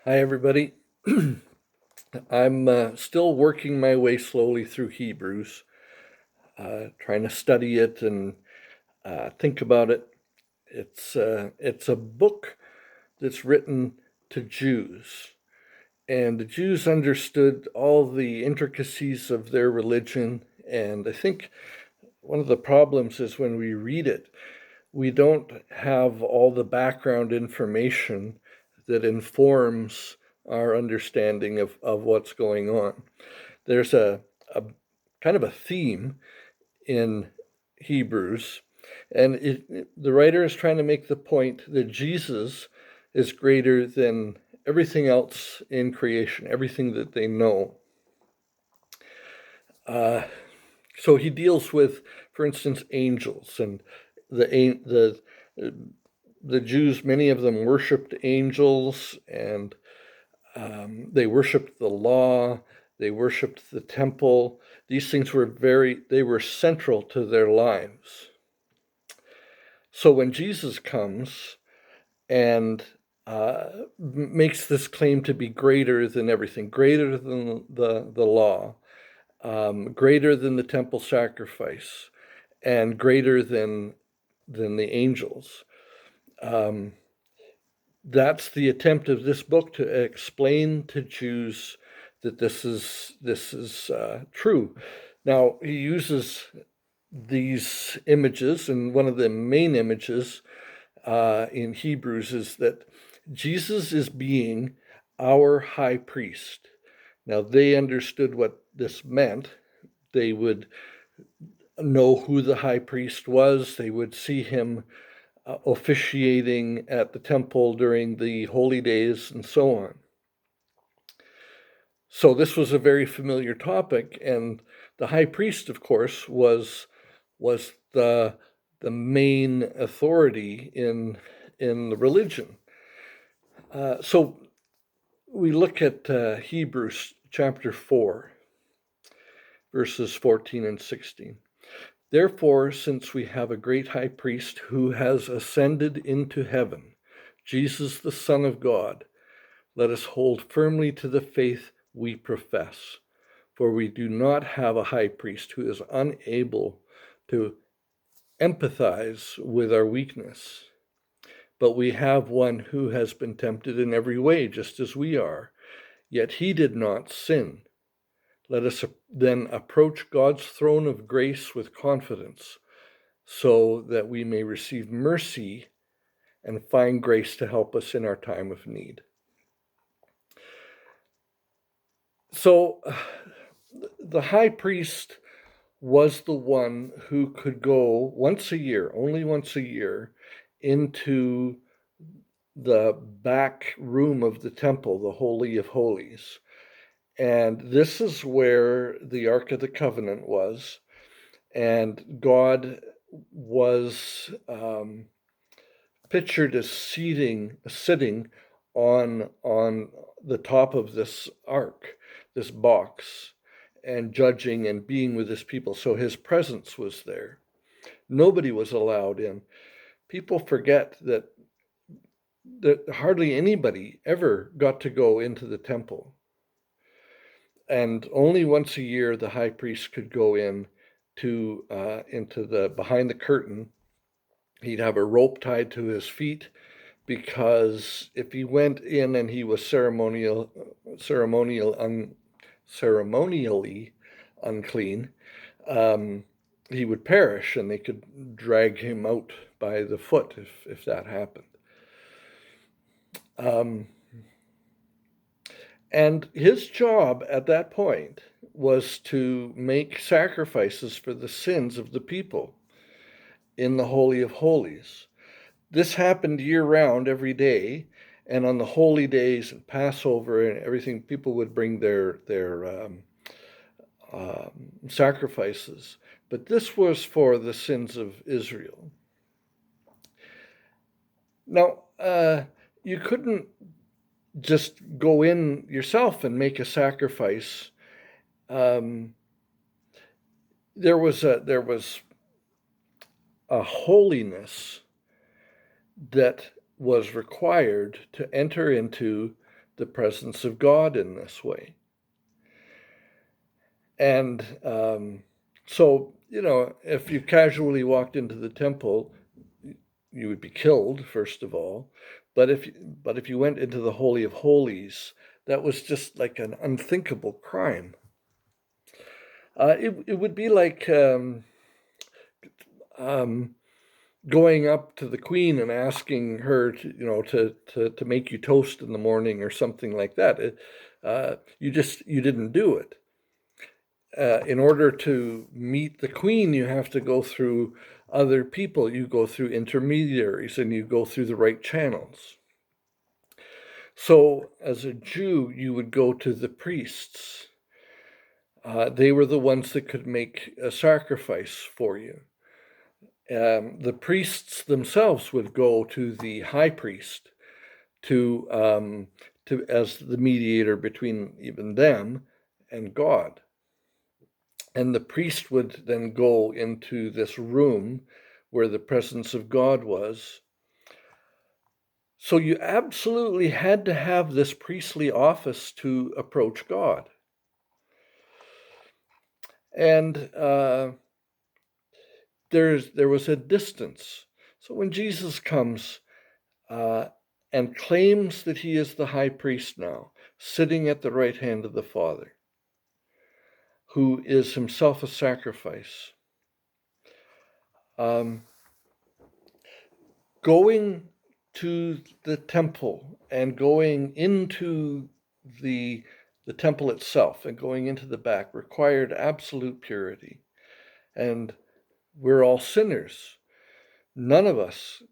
Hi, everybody. I'm still working my way slowly through Hebrews, trying to study it and think about it. It's a book that's written to Jews, and the Jews understood all the intricacies of their religion. And I think one of the problems is when we read it, we don't have all the background information that informs our understanding of what's going on. There's a kind of a theme in Hebrews, and the writer is trying to make the point that Jesus is greater than everything else in creation, everything that they know. Uh, so he deals with, for instance, angels and the the Jews. Many of them worshipped angels, and they worshipped the law. They worshipped the temple. These things were they were central to their lives. So when Jesus comes and makes this claim to be greater than everything, greater than the law, greater than the temple sacrifice, and greater than the angels. Um, that's the attempt of this book to explain to Jews that this is true. Now he uses these images, and one of the main images in Hebrews is that Jesus is being our high priest. Now they understood what this meant. They would know who the high priest was. They would see him officiating at the temple during the holy days and so on. So this was a very familiar topic, and the high priest, of course, was the main authority in the religion. So we look at Hebrews chapter 4, verses 14 and 16. Therefore, since we have a great high priest who has ascended into heaven, Jesus, the Son of God, let us hold firmly to the faith we profess. For we do not have a high priest who is unable to empathize with our weakness, but we have one who has been tempted in every way, just as we are, yet he did not sin. Let us then approach God's throne of grace with confidence, so that we may receive mercy and find grace to help us in our time of need. So the high priest was the one who could go once a year, only once a year, into the back room of the temple, the Holy of Holies. And this is where the Ark of the Covenant was. And God was pictured as sitting on the top of this ark, this box, and judging and being with his people. So his presence was there. Nobody was allowed in. People forget that hardly anybody ever got to go into the temple. And only once a year the high priest could go in to into the behind the curtain. He'd have a rope tied to his feet, because if he went in and he was ceremonially unclean, um, he would perish, and they could drag him out by the foot if that happened. Um, and his job at that point was to make sacrifices for the sins of the people in the Holy of Holies. This happened year round, every day, and on the holy days and Passover and everything, people would bring their sacrifices. But this was for the sins of Israel. Now, you couldn't just go in yourself and make a sacrifice. Um, there was a holiness that was required to enter into the presence of God in this way. And so, if you casually walked into the temple, you would be killed, first of all. But if you went into the Holy of Holies, that was just like an unthinkable crime. It would be like going up to the Queen and asking her to make you toast in the morning or something like that. You didn't do it. In order to meet the Queen, you have to go through other people. You go through intermediaries and you go through the right channels. So as a Jew, you would go to the priests. They were the ones that could make a sacrifice for you. The priests themselves would go to the high priest to as the mediator between even them and God. And the priest would then go into this room where the presence of God was. So you absolutely had to have this priestly office to approach God. And there was a distance. So when Jesus comes and claims that he is the high priest now, sitting at the right hand of the Father, who is himself a sacrifice, going to the temple and going into the temple itself and going into the back required absolute purity. And we're all sinners. None of us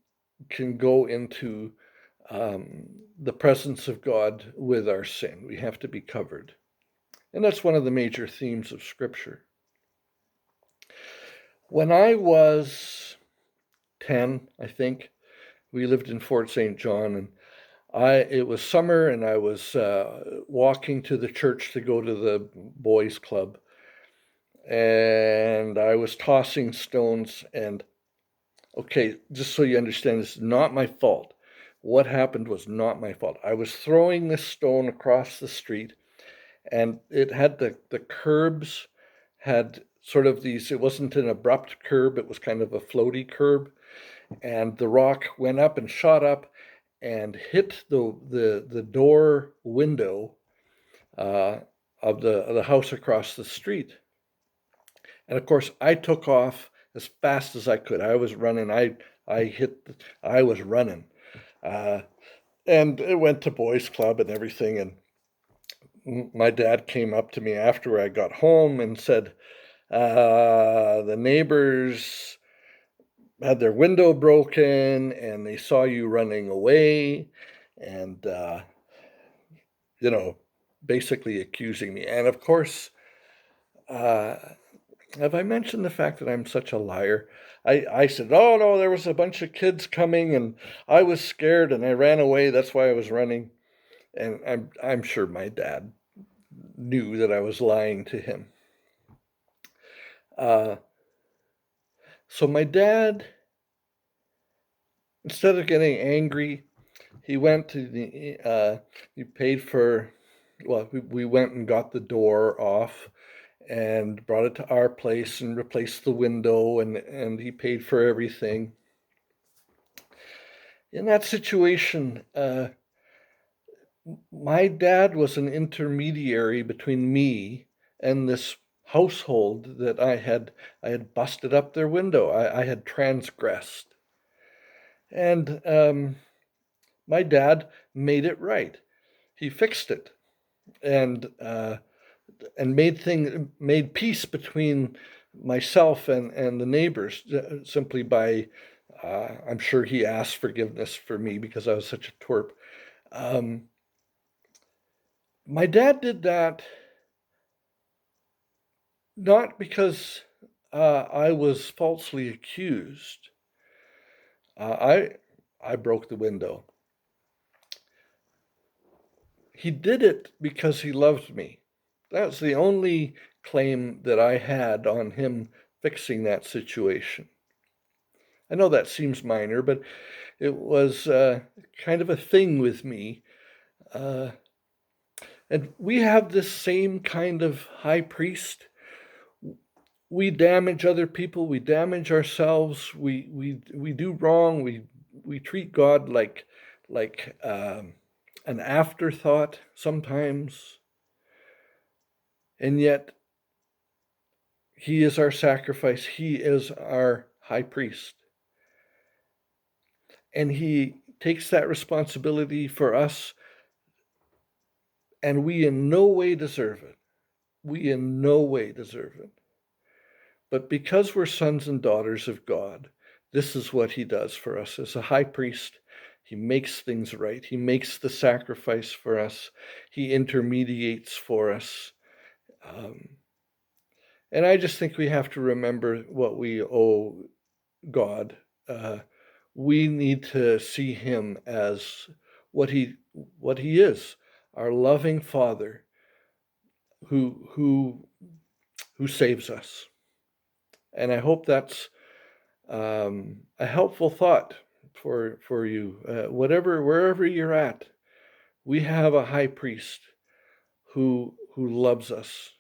can go into the presence of God with our sin. We have to be covered. And that's one of the major themes of Scripture. When I was 10, I think, we lived in Fort St. John, and it was summer, and I was walking to the church to go to the boys' club, and I was tossing stones. And okay, just so you understand, this is not my fault. What happened was not my fault. I was throwing this stone across the street, and it had the curbs had sort of these. It wasn't an abrupt curb; it was kind of a floaty curb, and the rock went up and shot up and hit the door window of the house across the street. And of course, I took off as fast as I could. I was running. I was running, and it went to boys' club and everything. And my dad came up to me after I got home and said, "The neighbors had their window broken and they saw you running away," and basically accusing me. And of course, have I mentioned the fact that I'm such a liar? I said, "Oh no, there was a bunch of kids coming and I was scared and I ran away. That's why I was running." And I'm sure my dad knew that I was lying to him. So my dad, instead of getting angry, he went to he paid for, well, we went and got the door off and brought it to our place and replaced the window, and he paid for everything. In that situation, my dad was an intermediary between me and this household that I had busted up their window. I had transgressed. And my dad made it right. He fixed it and made peace between myself and the neighbors simply by, I'm sure he asked forgiveness for me because I was such a twerp. My dad did that not because I was falsely accused. I broke the window. He did it because he loved me. That's the only claim that I had on him fixing that situation. I know that seems minor, but it was kind of a thing with me. And we have this same kind of high priest. We damage other people, we damage ourselves, we do wrong, we treat God like an afterthought sometimes, and yet he is our sacrifice, he is our high priest, and he takes that responsibility for us, and we in no way deserve it. We in no way deserve it. But because we're sons and daughters of God, this is what he does for us. As a high priest, he makes things right. He makes the sacrifice for us. He intermediates for us. And I just think we have to remember what we owe God. We need to see him as what he is, our loving Father who saves us. And I hope that's a helpful thought for you. Wherever you're at, we have a high priest who loves us